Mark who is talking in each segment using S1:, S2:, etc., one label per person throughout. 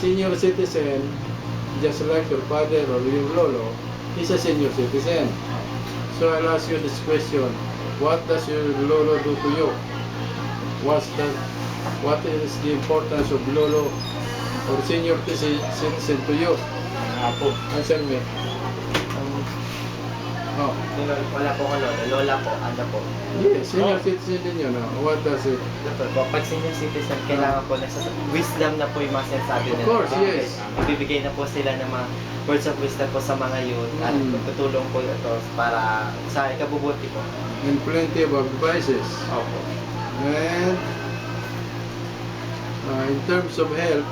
S1: senior citizen, just like your father or your lolo, is a senior citizen. So I'll ask you this question. What does your lolo do to you? What is the importance of lolo or senior citizen to you?
S2: Apo.
S1: Answer me. Oh.
S3: Wala po ko lolo. Lola po. Ano po?
S1: Yes, senior citizen din yun. What does it?
S3: Ito po, pag senior citizen, kailangan po wisdom na po yung mga sinasabi nila.
S1: Of course, yes.
S3: Ibibigay na po sila ng mga words of wisdom po sa mga youth at tutulong po ito para sa ikabubuti po.
S1: And plenty of advices.
S3: Opo.
S1: And in terms of health,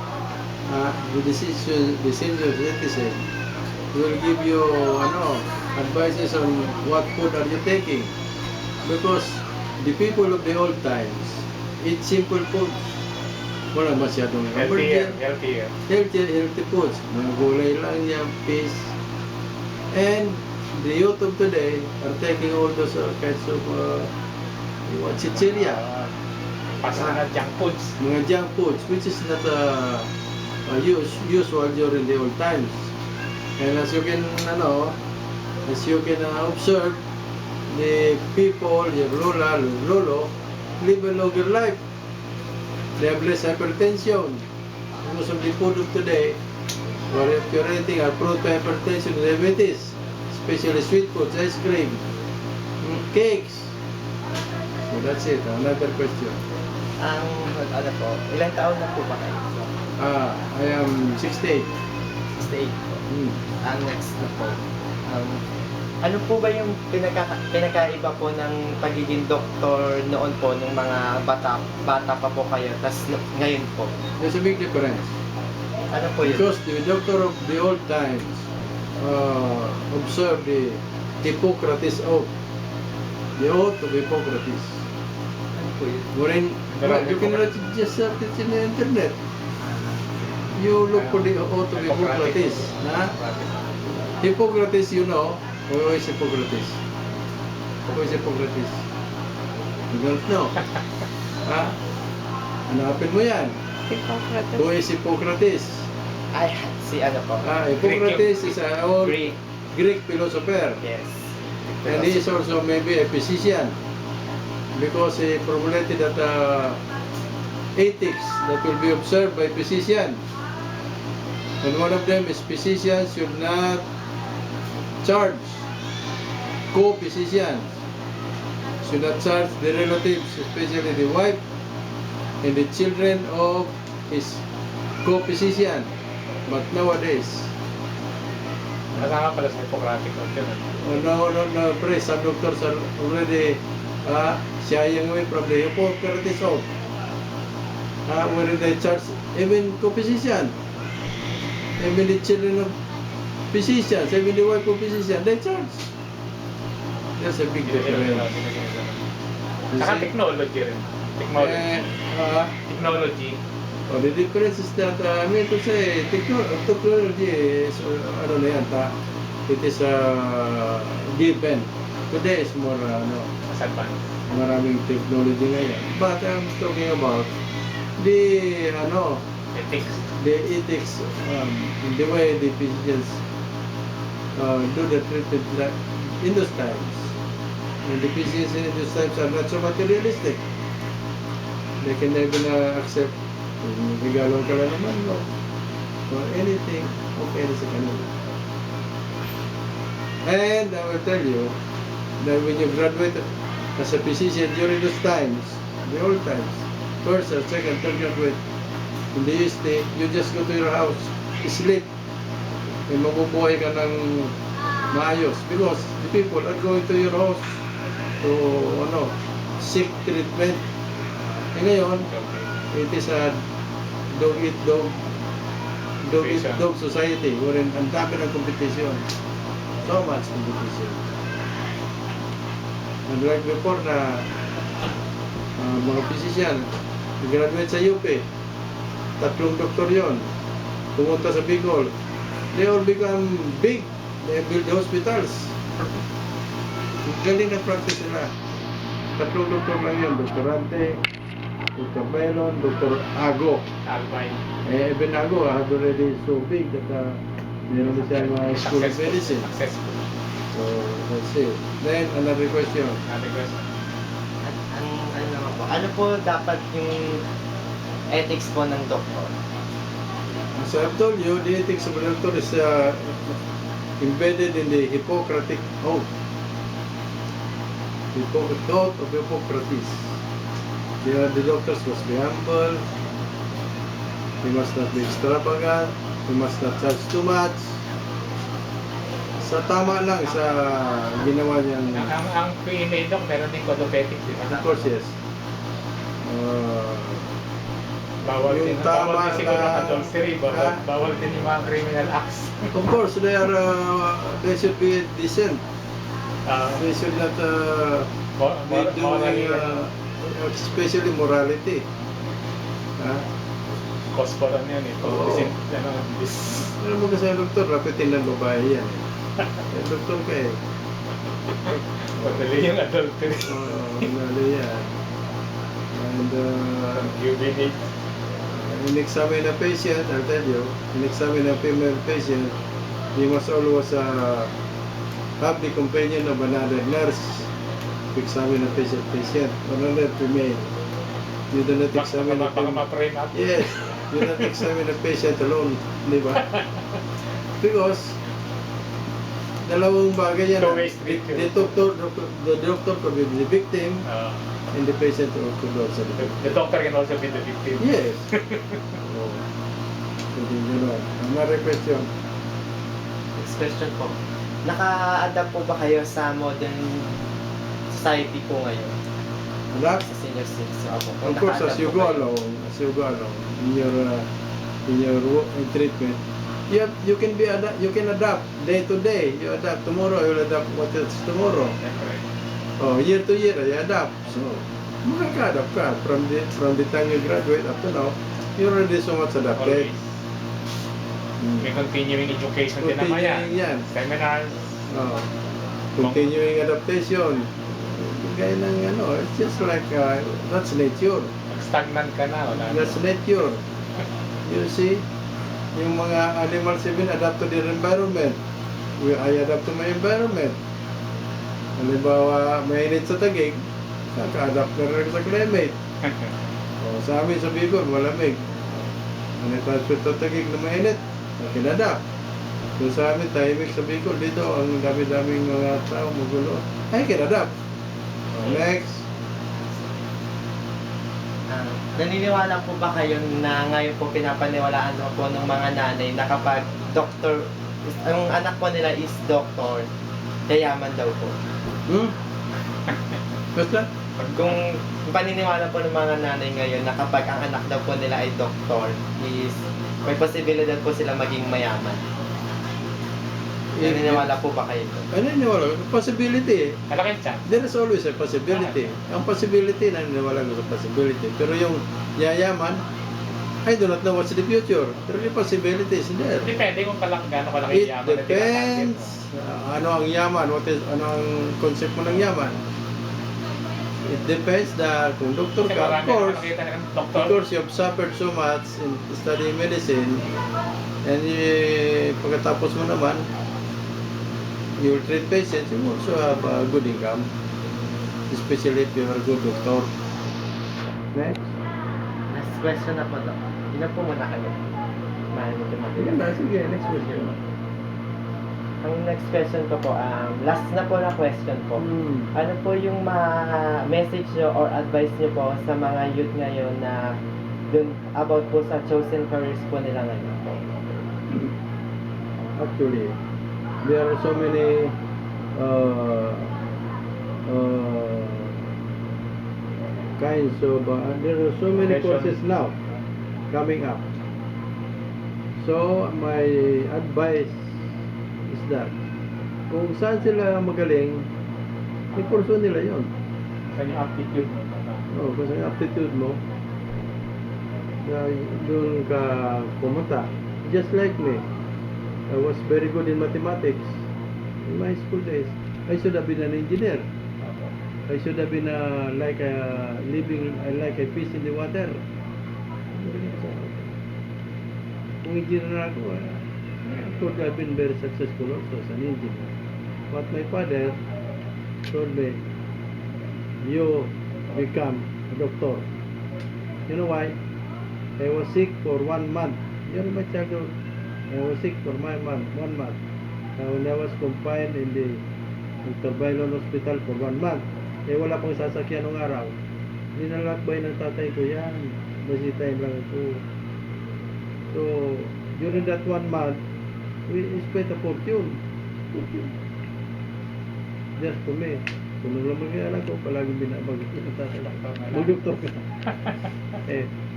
S1: the senior citizen will give you advices on what food are you taking, because the people of the old times eat simple foods. Wala masyadong
S2: Healthy
S1: foods. Mga gulay lang yan, fish. And the youth of today are taking all those kinds of chicheria.
S2: Pasana junk foods.
S1: Mga junk foods, which is not usual during the old times. And as you can observe, the people, your lolo, live a longer life. They have less hypertension. Most of the food of today, or if you're eating, are prone to hypertension, diabetes, especially sweet foods, ice cream, cakes. So that's it. Another question.
S3: Ano po, ilang taon na po ba kayo?
S1: I am 68.
S3: 68 po. Ang next na po. Ano po ba yung pinakaiba po ng pagiging doktor noon po nung mga bata pa po kayo, tas ngayon po?
S1: There's a big difference.
S3: Ano po yun?
S1: Because the doctor of the old times observed the Hippocrates oath. The oath of Hippocrates.
S3: Ano po yun?
S1: Wherein, you can just search it in the internet. You look for the oath of Hippocrates. Hippocrates, you know. Who is Hippocrates? Who is Hippocrates? You don't know. Hanapin mo yan.
S4: Hippocrates.
S1: Who is Hippocrates?
S3: Ay, si ano po?
S1: Hippocrates is an old Greek philosopher.
S3: Yes.
S1: And he is also maybe a physician, because he formulated that ethics that will be observed by physician. And one of them is physicians should not charge co-physicians, should not charge the relatives, especially the wife and the children of his co-physician. But nowadays,
S2: Kasama pala sa Hippocratic Oath yun.
S1: no, praise, some doctors are already shying away from the Hippocrates oath, wherein they charge even co-physician, even the children of physicians, even the wife of physician, they charge. There's a big difference.
S2: Saka technology rin. Technology.
S1: The difference is that, I mean to say, technology is, it is given. Today is more,
S2: Mas advanced.
S1: maraming technology ngayon. But I'm talking about the,
S2: Ethics.
S1: the ethics, the way the physicians do the treatment in those times. And the physicians in those times are not so materialistic. They can even accept regalo ka lang naman, no? Or anything, okay na sa kanila. And I will tell you that when you graduate as a physician during those times, the old times, first or second, third graduate, in the UST, you just go to your house, sleep, and mabubuhay ka ng maayos. Because the people are going to your house to, seek treatment. E ngayon, it is a dog society wherein ang dami ng competition. So much competition. And like before na mga physician, graduate sa UP, 3 doktor yon, pumunta sa Bicol, they all become big, they build hospitals. Galing na practice nila. 3 doktor lang yun, doktorante, Dr. Melon, Dr. Ago.
S2: Albay.
S1: Even Ago had already so big that meron na siyang school of medicine.
S2: Successful.
S1: So, that's it. Then, another question.
S2: Another question.
S3: Ano naman po? Ano po dapat yung ethics po ng doktor?
S1: As I've told you, the ethics of a doctor is embedded in the Hippocratic Oath. Hippocratic Oath of Hippocrates. The doctors must be humble, he must not be extravagant, he must not charge too much. Sa tama lang sa ginawa niyang,
S2: Ang PNA doc, meron din code of ethics, di ba?
S1: of course, yes.
S2: Bawal
S1: Yung
S2: din,
S1: tama
S2: bawal din siguro
S1: na-
S2: ang adultery,
S1: Ha?
S2: bawal din yung mga criminal acts.
S1: Of course, they should be decent.
S2: Uh,
S1: They should not be doing,
S2: morally,
S1: especially morality. Ha?
S2: cause for ano yun eh.
S1: Oo. Alam mo kasi ang doktor, rapitin ng babae yan. Doktor ka eh.
S2: Madali yung adultery.
S1: Mali yan. And
S2: UBD.
S1: in-examine a patient, I'll tell you, in-examine a female patient, you must always have the companion of another nurse to examine a patient, another female. You do not examine a
S2: Baka
S1: female.
S2: ma-frame up.
S1: Yes, you do not examine a patient alone, di ba? Because dalawang bagay yan.
S2: Two-way street yun.
S1: The doctor could be the victim and the patient could also be the victim.
S2: The doctor can also be the victim.
S1: Yes. Oh. Hindi gano'n. Another question.
S3: Next question po. Naka-adapt po ba kayo sa modern society po ngayon?
S1: Adapt?
S3: Sa senior citizen? Opo.
S1: Of course, as you go along, in your work and treatment, you can adapt day to day. You adapt tomorrow, you will adapt what is tomorrow.
S2: Siyempre.
S1: Oh, year to year, you adapt. So, makaka-adapt ka from the time you graduate up to now. You're already so much adapted.
S2: Always. May continuing education din naman yan.
S1: Continuing yan.
S2: Seminars.
S1: Oh, continuing adaptation. Gaya ng it's just like, that's nature.
S2: Stagnant ka na. Wala na.
S1: That's nature. You see, yung mga animals even adapt to their environment. I adapt to my environment. Halimbawa, mainit sa tagig, kaka-adapt na rin sa climate. Sa amin sa Bicol, malamig. Transfer sa tagig na mainit, kinadapt. So sa amin, tahimik sa Bicol, dito, ang dami-daming mga tao, magulo. Ay, kinadapt. Next.
S3: Naniniwala po ba kayo na ngayon po pinapaniwalaan po ng mga nanay na kapag doktor, ang anak po nila is doktor, yayaman daw po?
S1: Basta?
S3: Kung paniniwala po ng mga nanay ngayon na kapag ang anak daw po nila ay doktor, is may posibilidad po sila maging mayaman. Naniniwala po ba kayo doon?
S1: Naniniwala ko. Possibility.
S2: Malaking chance.
S1: There is always a possibility. Ang possibility, naniniwala ko sa possibility. Pero yung yayaman, I do not know what's the future. Pero the possibility is there.
S2: Depende kung gaano kalaki
S1: It
S2: yaman na
S1: depends. Ano ang yaman? Ano ang concept mo ng yaman? It depends kung doktor
S2: Kasi
S1: ka, of
S2: marami
S1: course.
S2: naman nakita ng
S1: Of
S2: doktor.
S1: course, you have suffered so much in studying medicine. And pagkatapos mo naman, you will treat patients, you also have a good income. Especially if you are a good doctor. Next.
S3: Next question na po daw. Ilan po muna kayo? Mahal mo
S1: Sige
S3: tumagal.
S1: na, sige. Next question.
S3: Ang next question ko po, last na po na question po. Ano po yung message nyo or advice nyo po sa mga youth ngayon na dun about po sa chosen careers po nila ngayon po?
S1: Actually, there are so many kinds of there are so many courses now coming up. So my advice is that kung saan sila magaling, i-pursue nila yon.
S2: Sa yung aptitude mo.
S1: Kung saan yung aptitude mo, doon ka pumunta. Just like me, I was very good in mathematics in my school days. I should have been an engineer. I should have been like living like a fish in the water. Kung engineer ako, I could have been very successful also as an engineer. But my father told me, you become a doctor. You know why? I was sick for 1 month. During my childhood, I was sick for 1 month. When I was confined in the Dr. Bailon Hospital for 1 month, wala pang sasakyan ng araw. Nilalakbay ng tatay ko yan. Basi time lang ito. So, during that 1 month, we spent a fortune. Just for me. So, nung lumagyan ko, palagi binabag ng tatay. Mag-doktor ka.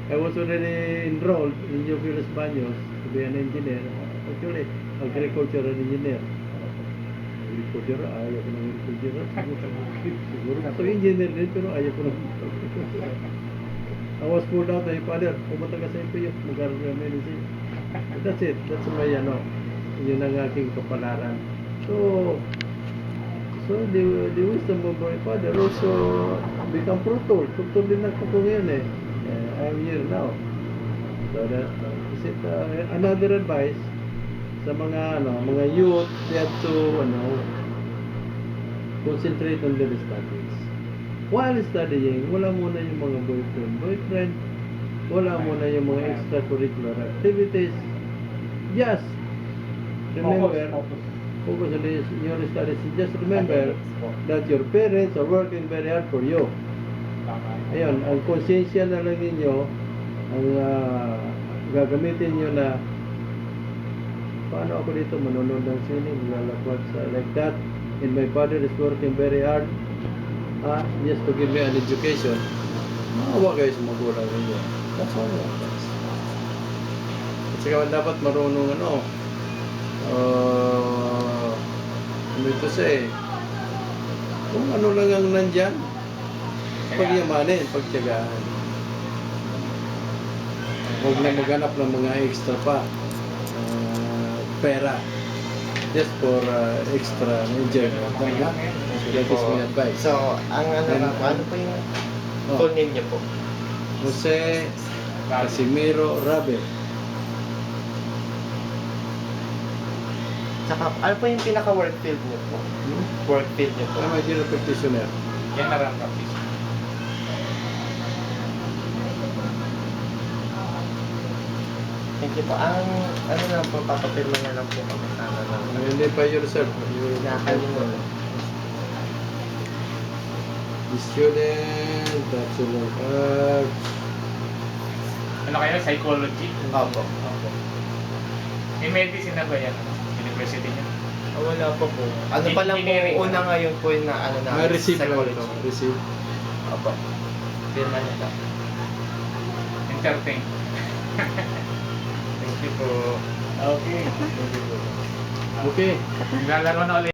S1: I was already enrolled in New Philippines Baños to be an engineer. Actually, agricultural engineer. Agriculture, ayaw ko ng agriculture. Siguro ako engineer din, pero ayaw ko ng I was pulled out by my father. Pumunta ka sa MPU, mag-aral ka medicine. That's it. That's my, yun ang aking kapalaran. So the wisdom of my father also become fruitful. Fruitful din ako po ngayon eh. I'm here now. So that is it. Another advice sa mga mga youth, they have to concentrate on their studies. While studying, wala muna yung mga boyfriend, wala muna yung mga extracurricular activities. Just remember, focus on your studies. Just remember that your parents are working very hard for you. Ayun, ang konsensya na lang ninyo, ang gagamitin nyo na paano ako dito manonood ng sine, maglalakad sa like that, and my father is working very hard just to give me an education. Maawa kayo sa magulang ninyo. That's all. At saka dapat marunong ito say, kung ano lang ang nandyan, pagyamanin, pagtiyagaan. Huwag na maghanap ng mga extra pa pera just for extra enjoyment. That is my advice.
S3: So, ano po yung full name niyo po?
S1: Jose Casimiro Rabe.
S3: Tsaka, ano po yung pinaka-work field niyo po? Work field niyo po?
S1: I'm a general practitioner.
S2: General practice.
S3: Thank you po. Ang ano lang po, papapirma na lang po kami.
S1: Identify yourself.
S3: Nakakalimutan.
S1: The student, bachelor of arts.
S2: Ano kayo? Psychology?
S3: Opo.
S2: May medicine na ba yan? University niya?
S3: Wala pa po. Ano pa lang po,
S2: Engineering.
S3: una ngayon po yung na ano na
S1: May receipt lang
S3: psychology.
S1: ito. Receipt.
S3: Opo. Pirma na lang.
S2: Entertain.
S3: Thank you po.
S2: Okay.
S1: Okay.
S2: Naglalaro na ulit.